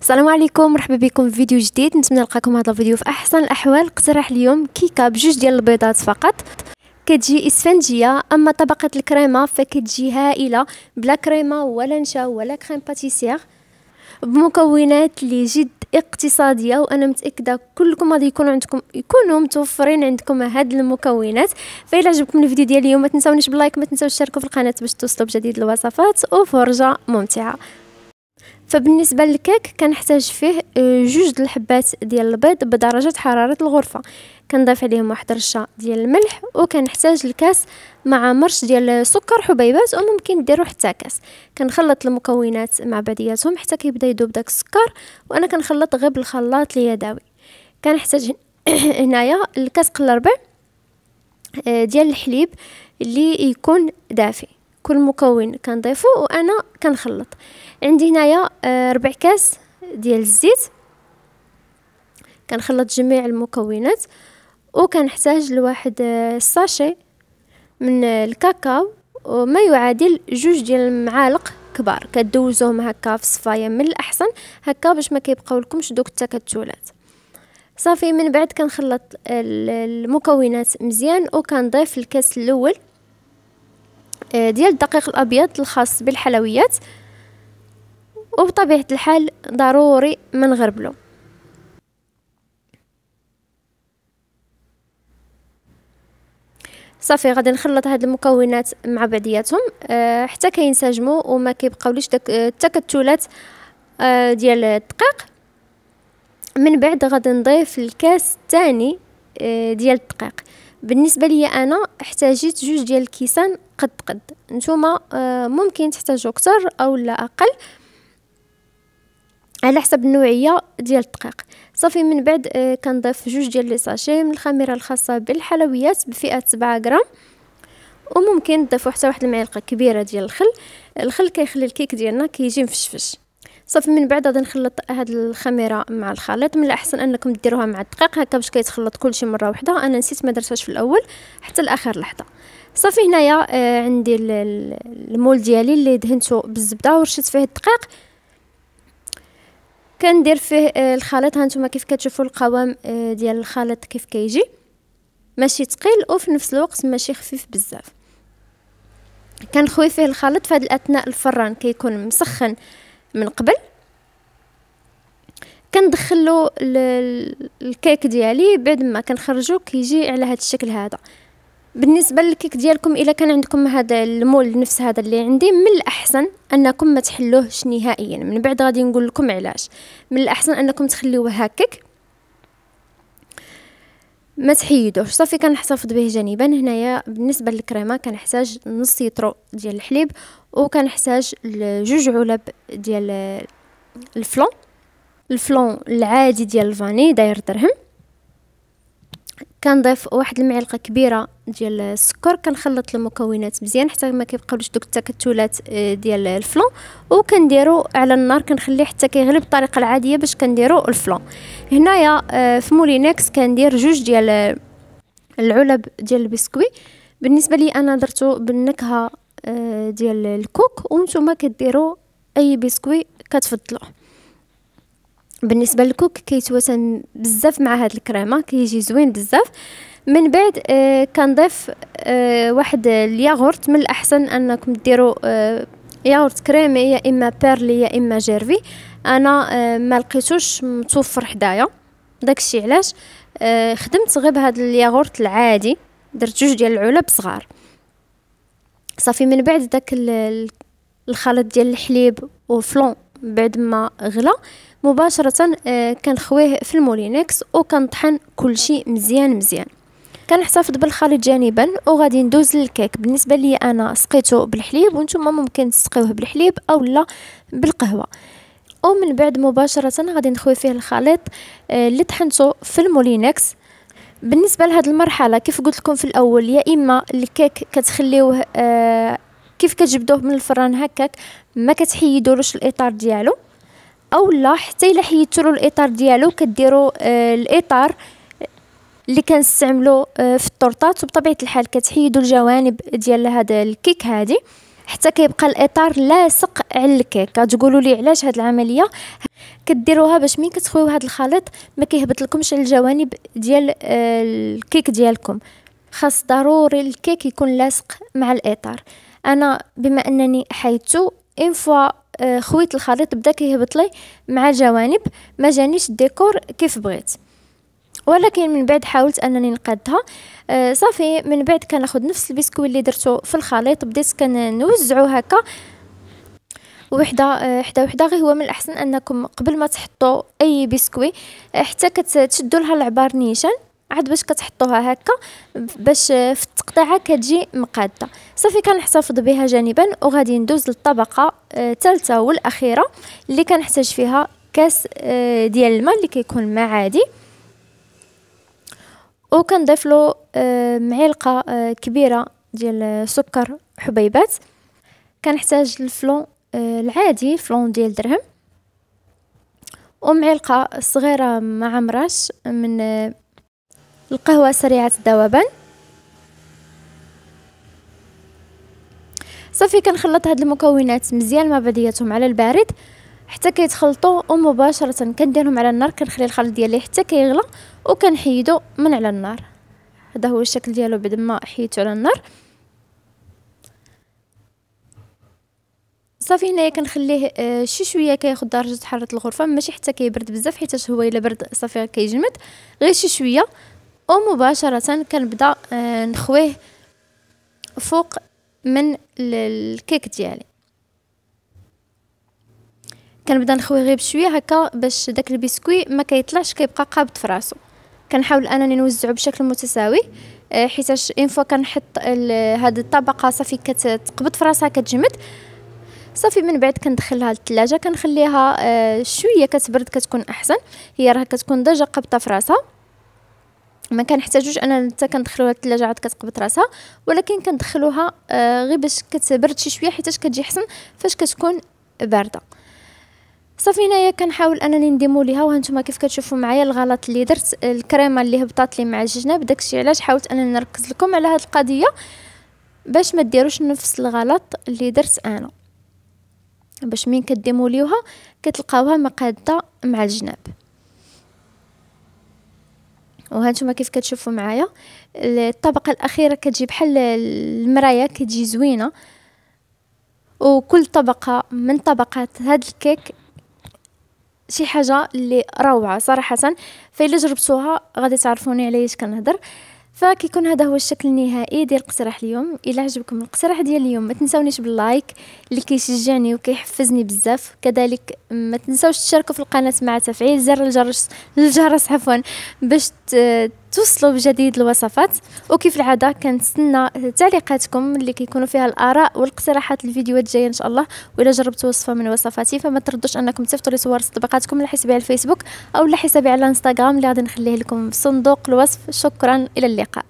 السلام عليكم، مرحبا بكم في فيديو جديد. نتمنى نلقاكم هذا الفيديو في احسن الاحوال. اقترح اليوم كيكه بجوج ديال البيضات فقط، كتجي اسفنجيه. اما طبقه الكريمه فكتجي هائله بلا كريمه ولا نشا ولا كريم باتيسير، بمكونات اللي جد اقتصاديه، وانا متاكده كلكم غادي يكونوا متوفرين عندكم هاد المكونات. فإلا عجبكم الفيديو ديال اليوم ما تنساونيش باللايك، ما تنساوش تشاركوا في القناه باش توصلوا بجديد الوصفات وفرجه ممتعه. فبالنسبه للكيك كنحتاج فيه جوج د الحبات ديال البيض بدرجه حراره الغرفه، كنضيف عليهم واحد رشه ديال الملح، وكنحتاج الكاس مع مرش ديال سكر حبيبات، وممكن ديروا حتى كاس. كنخلط المكونات مع بعضياتهم حتى كيبدا يذوب داك السكر، وانا كنخلط غير بالخلاط اليدوي. كنحتاج هنايا الكاس قل ربع ديال الحليب اللي يكون دافي. كل مكون كنضيفو وانا كنخلط. عندي هنايا 4 كاس ديال الزيت، كنخلط جميع المكونات. وكنحتاج لواحد الساشي من الكاكاو، وما يعادل 2 ديال المعالق كبار، كدوزوهم هكا في الصفايه من الاحسن هكا باش ما كيبقاو لكمش دوك التكتلات. صافي من بعد كنخلط المكونات مزيان، وكنضيف الكاس الاول ديال الدقيق الابيض الخاص بالحلويات، وبطبيعه الحال ضروري ما نغربلو. صافي غادي نخلط هاد المكونات مع بعضياتهم حتى كينسجموا وما كيبقاوليش داك التكتلات ديال الدقيق. من بعد غادي نضيف الكاس الثاني ديال الدقيق. بالنسبه لي انا احتاجيت 2 ديال الكيسان قد نتوما ممكن تحتاجوا اكثر او لا اقل على حسب النوعيه ديال الدقيق. صافي من بعد كنضيف 2 ديال لي ساشي من الخميره الخاصه بالحلويات بفئه 7 غرام، وممكن تضيفوا حتى واحد المعلقه كبيره ديال الخل كيخلي الكيك ديالنا كيجي مفشفش. صافي من بعد غادي نخلط هاد الخميره مع الخليط. من الاحسن انكم ديروها مع الدقيق هكا باش كيتخلط كلشي مره واحده، انا نسيت ما درتهاش في الاول حتى لاخر لحظه. صافي هنايا عندي المول ديالي اللي دهنته بالزبده ورشيت فيه الدقيق، كندير فيه الخليط. هانتوما كيف كتشوفوا القوام ديال الخليط كيف كيجي، ماشي ثقيل وفي نفس الوقت ماشي خفيف بزاف. كنخوي فيه الخليط في هذه الاثناء الفران كيكون مسخن من قبل. كندخلو الكيك ديالي بعد ما كنخرجو كيجي على هذا الشكل هذا. بالنسبه للكيك ديالكم الا كان عندكم هذا المول نفس هذا اللي عندي، من الاحسن انكم ما تحلوهش نهائيا. من بعد غادي نقول لكم علاش. من الاحسن انكم تخليوه هكاك ما تحيدوش. صافي كنحتفظ به جانبا. هنايا بالنسبه للكريمه كنحتاج نص يطرو ديال الحليب، وكنحتاج 2 علب ديال الفلون العادي ديال الفاني داير درهم. كنضيف واحد المعلقه كبيره ديال السكر. كنخلط المكونات مزيان حتى ما كيبقاولوش دوك التكتلات ديال الفلون، وكنديرو على النار كنخليه حتى كيغلي بالطريقه العاديه باش كنديرو الفلون. هنايا في مولينكس كندير 2 ديال العلب ديال البسكوي. بالنسبه لي انا درتو بالنكهه ديال الكوك، وانتم كديروا اي بسكوي كتفضلوه. بالنسبه للكوك كيتواتن بزاف مع هاد الكريمه، كيجي زوين بزاف. من بعد كنضيف واحد الياغورت. من الاحسن انكم ديروا ياغورت كريمي، يا اما بيرلي يا اما جيرفي. انا ما لقيتوش متوفر حدايا، داكشي علاش خدمت غير بهذا الياغورت العادي. درت 2 ديال العلب صغار. صافي من بعد داك الخليط ديال الحليب والفلون بعد ما غلا مباشره كنخويه في المولينكس وكنطحن كلشي مزيان. كنحتفظ بالخليط جانبا وغادي ندوز للكيك. بالنسبه لي انا سقيته بالحليب، وانتم ممكن تسقيوه بالحليب او لا بالقهوه. ومن بعد مباشره غادي نخوي فيه الخليط اللي طحنته في المولينكس. بالنسبه لهاد المرحله كيف قلت لكم في الاول، يا اما الكيك كتخليوه كيف كتجبدوه من الفران هكاك ما كتحيدولوش الاطار ديالو، او لا حتى الا حيدتوا له الاطار ديالو كديروا الاطار اللي كنستعملوا في الطورطات، وبطبيعه الحال كتحيدوا الجوانب ديال هذا الكيك هذه حتى كيبقى الاطار لاصق على الكيك. كتقولوا لي علاش هاد العمليه؟ كديروها باش مين كتخويو هذا الخليط ما كيهبط لكمش على الجوانب ديال الكيك ديالكم. خاص ضروري الكيك يكون لاصق مع الاطار. انا بما انني حيدتو اون فوا خويت الخليط بدا كيهبط لي مع الجوانب، ما جانيش الديكور كيف بغيت، ولكن من بعد حاولت انني نقادها. صافي من بعد كناخذ نفس البسكوي اللي درتو في الخليط، بديت كنوزعو هكا وحده حدا وحده. غير هو من الاحسن انكم قبل ما تحطوا اي بسكوي حتى كتشدوا لها العبار نيشان عاد باش كتحطوها هكا باش في التقطيعه كتجي مقاده. صافي كنحتفظ بها جانبا، وغادي ندوز للطبقه الثالثه والاخيره اللي كنحتاج فيها كاس ديال الماء اللي كيكون ماء عادي، وكنضيف له معلقه كبيره ديال سكر حبيبات. كنحتاج الفلون العادي، فلون ديال درهم، ومعلقه صغيره مع مراش من القهوه سريعه الذوبان. صافي كنخلط هاد المكونات مزيان مع بعضياتهم على البارد حتى كيتخلطوا، ومباشره كنديرهم على النار. كنخلي الخليط ديالي حتى كيغلى وكنحيدو من على النار. هذا هو الشكل ديالو بعد ما حيدته على النار. صافي هنايا كنخليه شي شويه كياخذ درجه حراره الغرفه، ماشي حتى كيبرد بزاف حيت هو الا برد صافي كيجمد، غير شي شويه. ومباشره كنبدا نخويه فوق من الكيك ديالي. كنبدا نخويه غير بشويه هكا باش داك البسكوي ما كيطلعش كيبقى قابض في راسو. كنحاول انني نوزعه بشكل متساوي حيتاش اون فوا كنحط هاد الطبقه صافي كتقبض في راسها كتجمد. صافي من بعد كندخلها للثلاجه، كنخليها شويه كتبرد كتكون احسن. هي راه كتكون ديجا قابطه في راسها، ما كنحتاجوش انا حتى كندخلوها للثلاجه عاد كتقبض راسها، ولكن كندخلوها غير باش كتبرد شي شويه حيتاش كتجي حسن فاش كتكون بارده. صافي هنايا كنحاول انني نديمو ليها، وهانتوما كيف كتشوفوا معايا الغلط اللي درت الكريمه اللي هبطات لي مع الجناب. داكشي علاش حاولت انني نركز لكم على هاد القضيه باش ما ديروش نفس الغلط اللي درت انا، باش مين كديموليوها كتلقاوها مقاده مع الجناب. وهانتوما كيف كتشوفوا معايا الطبقه الاخيره كتجي بحال المرايه، كتجي زوينه. وكل طبقه من طبقات هاد الكيك شي حاجه اللي روعه صراحه، فإلا جربتوها غادي تعرفوني علاش كنهضر. فكيكون هذا هو الشكل النهائي ديال اقتراح اليوم. الا عجبكم الاقتراح ديال اليوم ما تنساونيش باللايك اللي كيشجعني وكيحفزني بزاف. كذلك ما تنساوش تشاركوا في القناه مع تفعيل زر الجرس باش توصلوا بجديد الوصفات. وكيف العاده كنتسنى تعليقاتكم اللي كيكونوا فيها الاراء والاقتراحات الفيديوهات الجايه ان شاء الله. والا جربتوا وصفه من وصفاتي فما تردوش انكم تصيفطوا لي صور تطبيقاتكم على حسابي على الفيسبوك او على حسابي على الانستغرام اللي غادي نخليه لكم في صندوق الوصف. شكرا، الى اللقاء.